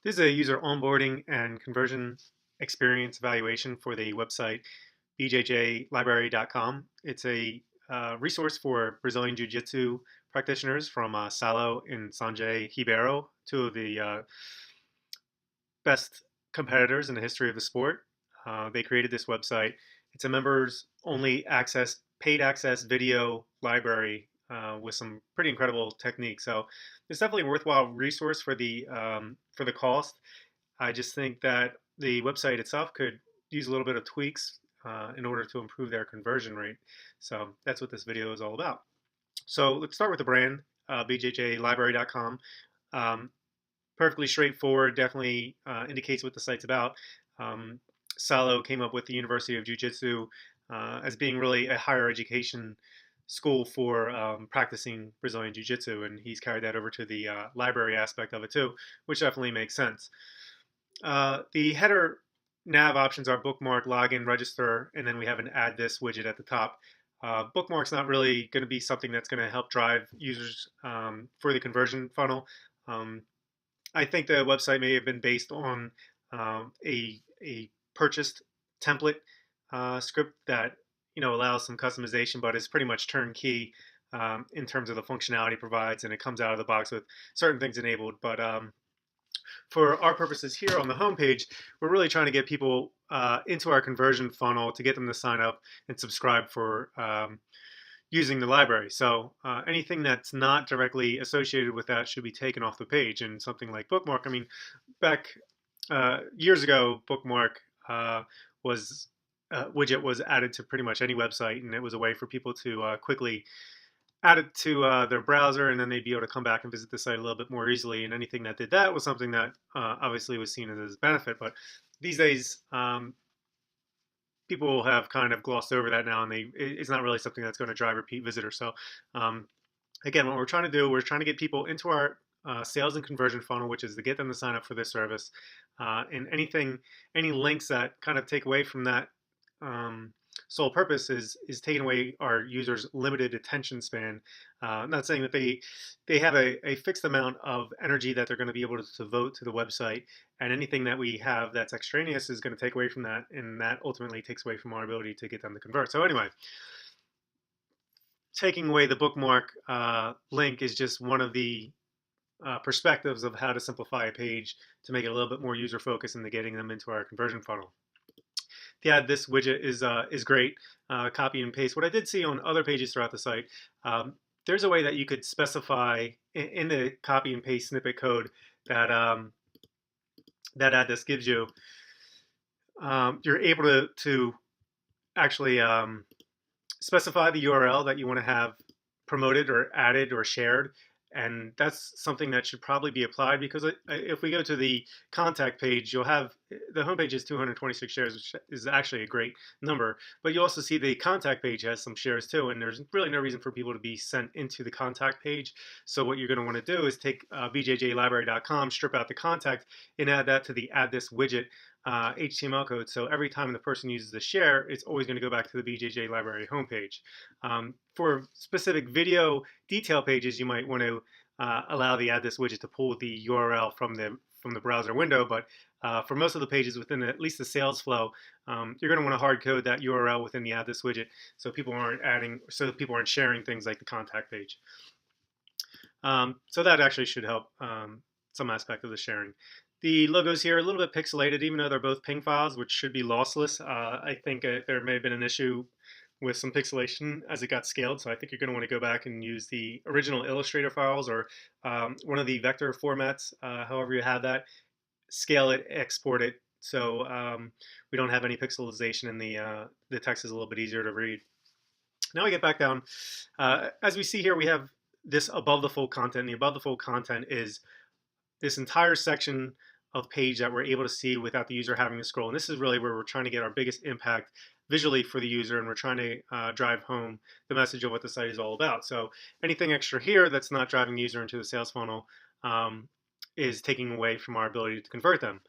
This is a user onboarding and conversion experience evaluation for the website bjjlibrary.com. It's a resource for Brazilian Jiu Jitsu practitioners from Salo and Sanjay Ribeiro, two of the best competitors in the history of the sport. They created this website. It's a members only access, paid access video library with some pretty incredible techniques. So it's definitely a worthwhile resource for the cost. I just think that the website itself could use a little bit of tweaks in order to improve their conversion rate. So that's what this video is all about. So let's start with the brand, bjjlibrary.com. Um, Perfectly straightforward, definitely indicates what the site's about. Salo came up with the University of Jiu-Jitsu as being really a higher education school for practicing Brazilian Jiu-Jitsu, and he's carried that over to the library aspect of it too, which definitely makes sense. The header nav options are bookmark, login, register, and then we have an add this widget at the top. Bookmark's not really going to be something that's going to help drive users for the conversion funnel. Um, I think the website may have been based on a purchased template script that allows some customization, but is pretty much turnkey in terms of the functionality it provides, and it comes out of the box with certain things enabled. But for our purposes here on the homepage, we're really trying to get people into our conversion funnel to get them to sign up and subscribe for using the library. So anything that's not directly associated with that should be taken off the page. And something like bookmark, I mean, back years ago, bookmark was widget was added to pretty much any website, and it was a way for people to quickly add it to their browser, and then they'd be able to come back and visit the site a little bit more easily. And anything that did that was something that obviously was seen as a benefit. But these days, people have kind of glossed over that now, and it's not really something that's going to drive repeat visitors. So again, what we're trying to do, we're trying to get people into our sales and conversion funnel, which is to get them to sign up for this service. And any links that kind of take away from that sole purpose is taking away our users' limited attention span. I'm not saying that they have a fixed amount of energy that they're going to be able to devote to the website, and anything that we have that's extraneous is going to take away from that, and that ultimately takes away from our ability to get them to convert. So anyway, taking away the bookmark link is just one of the perspectives of how to simplify a page to make it a little bit more user focused into getting them into our conversion funnel. The add this widget is great. Copy and paste. What I did see on other pages throughout the site, there's a way that you could specify in the copy and paste snippet code that that add this gives you. You're able to actually specify the URL that you want to have promoted or added or shared. And that's something that should probably be applied, because if we go to the contact page, you'll have the homepage is 226 shares, which is actually a great number. But you also see the contact page has some shares too, and there's really no reason for people to be sent into the contact page. So what you're going to want to do is take bjjlibrary.com, strip out the contact, and add that to the add this widget HTML code. So every time the person uses the share, it's always going to go back to the BJJ library homepage. For specific video detail pages, you might want to allow the add this widget to pull the URL from the browser window. But for most of the pages within at least the sales flow, you're going to want to hard code that URL within the add this widget, so people aren't sharing things like the contact page. So that actually should help some aspect of the sharing. The logos here are a little bit pixelated, even though they're both PNG files, which should be lossless. I think there may have been an issue with some pixelation as it got scaled, so I think you're going to want to go back and use the original Illustrator files or one of the vector formats, however you have that. Scale it, export it, so we don't have any pixelization, and the text is a little bit easier to read. Now we get back down. As we see here, we have this above the fold content. The above the fold content is this entire section of page that we're able to see without the user having to scroll. And this is really where we're trying to get our biggest impact visually for the user, and we're trying to drive home the message of what the site is all about. So anything extra here that's not driving the user into the sales funnel is taking away from our ability to convert them.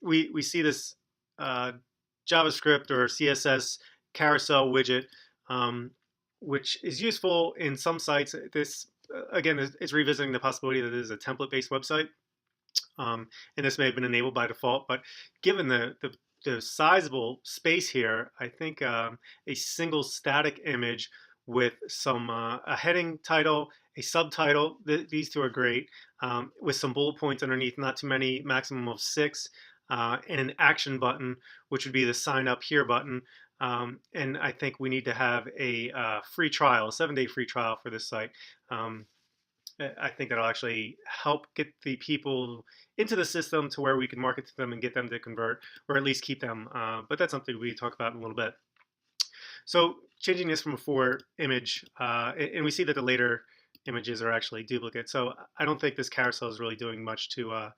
We see this JavaScript or CSS carousel widget, which is useful in some sites. This again is revisiting the possibility that it is a template-based website. and this may have been enabled by default, but given the sizable space here, I think a single static image with some a heading title, a subtitle, these two are great, with some bullet points underneath, not too many, maximum of 6, and an action button, which would be the sign up here button. And I think we need to have a free trial, a 7-day free trial for this site. I think that'll actually help get the people into the system to where we can market to them and get them to convert, or at least keep them. But that's something we talk about in a little bit. So changing this from a 4 image, and we see that the later images are actually duplicates. So I don't think this carousel is really doing much to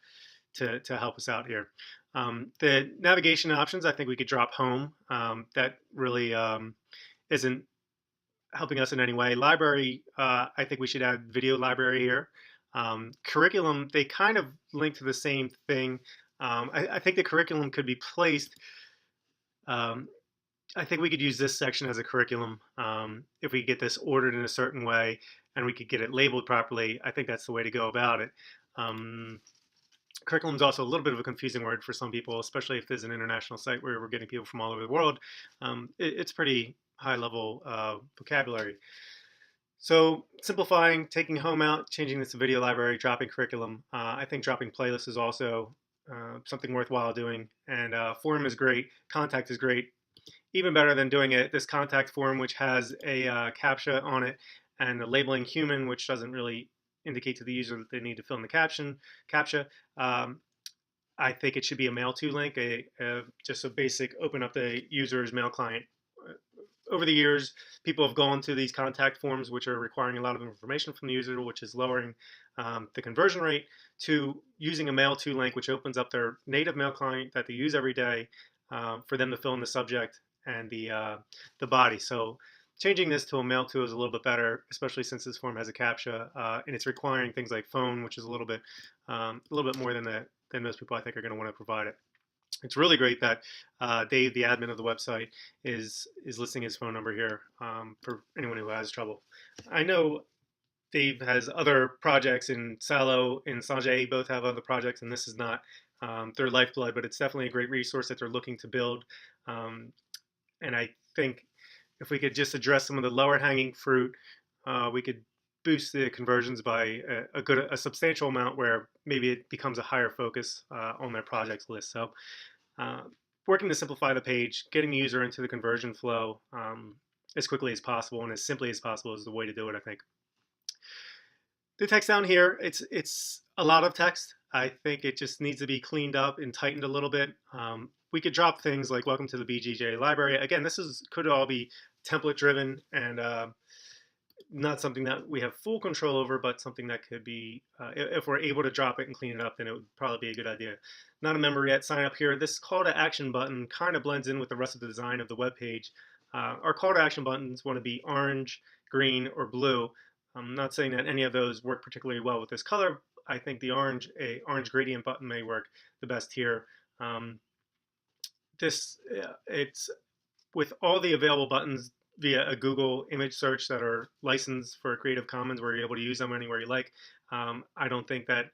help us out here. The navigation options, I think we could drop home. That really isn't helping us in any way. Library, I think we should add video library here. Curriculum, they kind of link to the same thing. I think the curriculum could be placed. I think we could use this section as a curriculum. If we get this ordered in a certain way and we could get it labeled properly, I think that's the way to go about it. Curriculum is also a little bit of a confusing word for some people, especially if there's an international site where we're getting people from all over the world. It's pretty high-level vocabulary. So simplifying, taking home out, changing this to video library, dropping curriculum. I think dropping playlists is also something worthwhile doing. And forum is great. Contact is great. Even better than doing this contact form, which has a CAPTCHA on it, and the labeling human, which doesn't really indicate to the user that they need to fill in the CAPTCHA. I think it should be a mail to link, just a basic open up the user's mail client. Over the years, people have gone to these contact forms, which are requiring a lot of information from the user, which is lowering the conversion rate, to using a mail to link, which opens up their native mail client that they use every day for them to fill in the subject and the body. So changing this to a mail to is a little bit better, especially since this form has a CAPTCHA and it's requiring things like phone, which is a little bit more than most people I think are going to want to provide it. It's really great that Dave, the admin of the website, is listing his phone number here for anyone who has trouble. I know Dave has other projects, and Salo and Sanjay both have other projects, and this is not their lifeblood, but it's definitely a great resource that they're looking to build. And I think if we could just address some of the lower hanging fruit, we could boost the conversions by a substantial amount, where maybe it becomes a higher focus on their projects list. So working to simplify the page, getting the user into the conversion flow as quickly as possible and as simply as possible is the way to do it, I think. The text down here, it's a lot of text. I think it just needs to be cleaned up and tightened a little bit. We could drop things like "Welcome to the BGJ library." Again, this could all be template driven and not something that we have full control over, but something that could be, if we're able to drop it and clean it up, then it would probably be a good idea. Not a member yet, sign up here. This call to action button kind of blends in with the rest of the design of the web page. Our call to action buttons want to be orange, green, or blue. I'm not saying that any of those work particularly well with this color. I think the orange gradient button may work the best here. It's with all the available buttons via a Google image search that are licensed for Creative Commons, where you're able to use them anywhere you like. I don't think that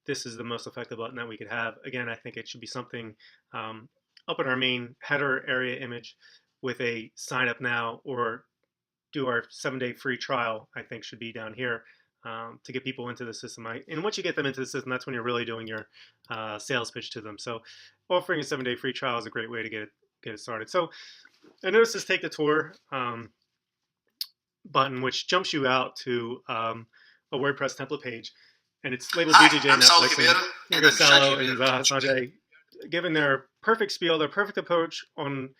this is the most effective button that we could have. Again, I think it should be something up in our main header area image with a sign up now, or do our 7-day free trial, I think should be down here to get people into the system. And once you get them into the system, that's when you're really doing your sales pitch to them. So offering a 7-day free trial is a great way to get it started. So I noticed this take the tour button, which jumps you out to a WordPress template page, and it's labeled BJJ Netflix. And Salo and Sanjay, given their perfect spiel, their perfect approach on,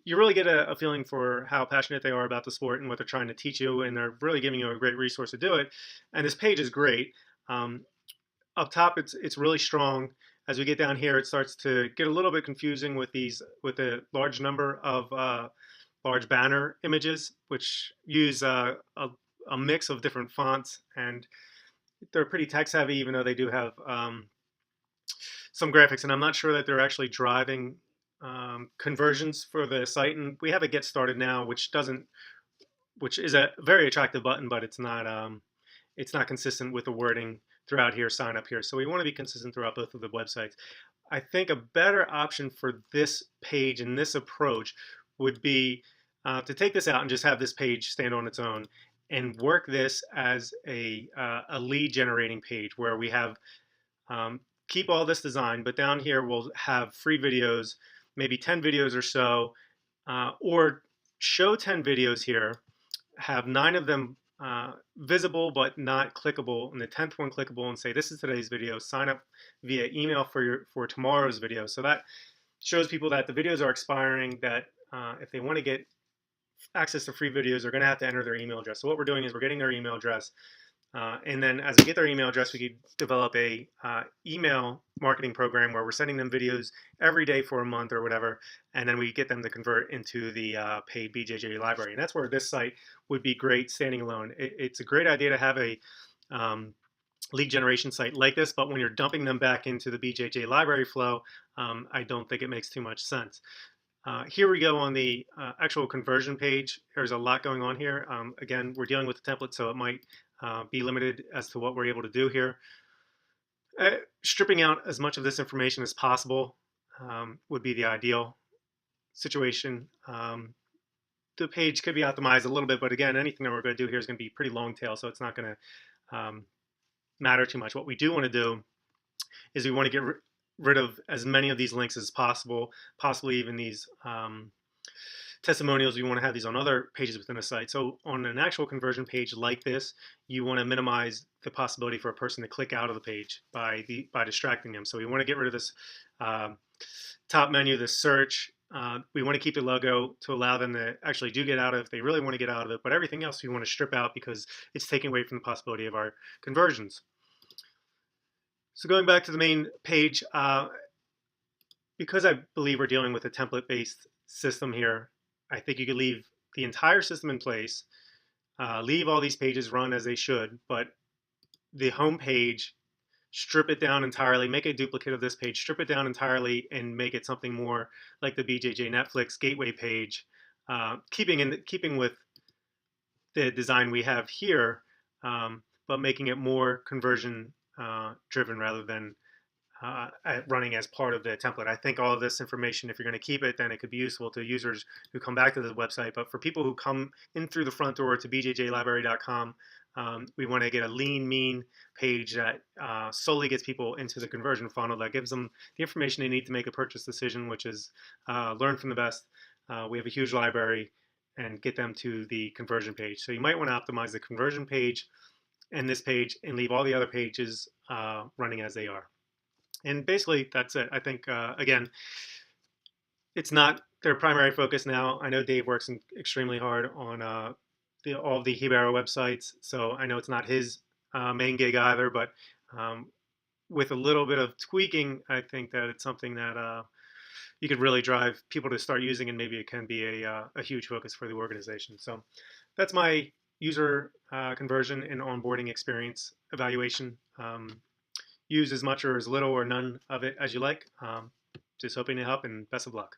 you really get a feeling for how passionate they are about the sport and what they're trying to teach you, and they're really giving you a great resource to do it. And this page is great. Up top, it's really strong. As we get down here, it starts to get a little bit confusing with a large number of large banner images, which use a mix of different fonts, and they're pretty text heavy, even though they do have some graphics. And I'm not sure that they're actually driving conversions for the site. And we have a Get Started Now, which is a very attractive button, but it's not consistent with the wording throughout here, sign up here. So we want to be consistent throughout both of the websites. I think a better option for this page and this approach would be to take this out and just have this page stand on its own and work this as a lead generating page where we have keep all this design, but down here we'll have free videos, maybe 10 videos or so, or show 10 videos here, have 9 of them visible but not clickable, and the 10th one clickable, and say this is today's video. Sign up via email for tomorrow's video. So that shows people that the videos are expiring, that if they want to get access to free videos, they're going to have to enter their email address. So what we're doing is we're getting their email address, and then as we get their email address, we could develop a email marketing program where we're sending them videos every day for a month or whatever, and then we get them to convert into the paid BJJ library. And that's where this site would be great standing alone. It's a great idea to have a lead generation site like this, but when you're dumping them back into the BJJ library flow, I don't think it makes too much sense. Here we go on the actual conversion page. There's a lot going on here. Again, we're dealing with the template, so it might be limited as to what we're able to do here. Stripping out as much of this information as possible would be the ideal situation. The page could be optimized a little bit, but again, anything that we're going to do here is going to be pretty long tail, so it's not going to matter too much. What we do want to do is we want to get rid of as many of these links as possible, possibly even these testimonials. We want to have these on other pages within a site. So on an actual conversion page like this, you want to minimize the possibility for a person to click out of the page by distracting them. So we want to get rid of this top menu, this search. We want to keep the logo to allow them to actually do get out of it if they really want to get out of it, but everything else we want to strip out because it's taking away from the possibility of our conversions. So going back to the main page, because I believe we're dealing with a template-based system here, I think you could leave the entire system in place, leave all these pages run as they should, but the home page, strip it down entirely, make a duplicate of this page, strip it down entirely, and make it something more like the BJJ Netflix gateway page, keeping with the design we have here, but making it more conversion driven rather than running as part of the template. I think all of this information, if you're going to keep it, then it could be useful to users who come back to the website. But for people who come in through the front door to bjjlibrary.com, we want to get a lean, mean page that solely gets people into the conversion funnel, that gives them the information they need to make a purchase decision, which is learn from the best. We have a huge library, and get them to the conversion page. So you might want to optimize the conversion page and this page and leave all the other pages running as they are. And basically, that's it. I think, again, it's not their primary focus now. I know Dave works extremely hard on all of the Hibaro websites, so I know it's not his main gig either, but with a little bit of tweaking, I think that it's something that you could really drive people to start using, and maybe it can be a huge focus for the organization. So that's my user conversion and onboarding experience evaluation. Use as much or as little or none of it as you like. Just hoping to help, and best of luck.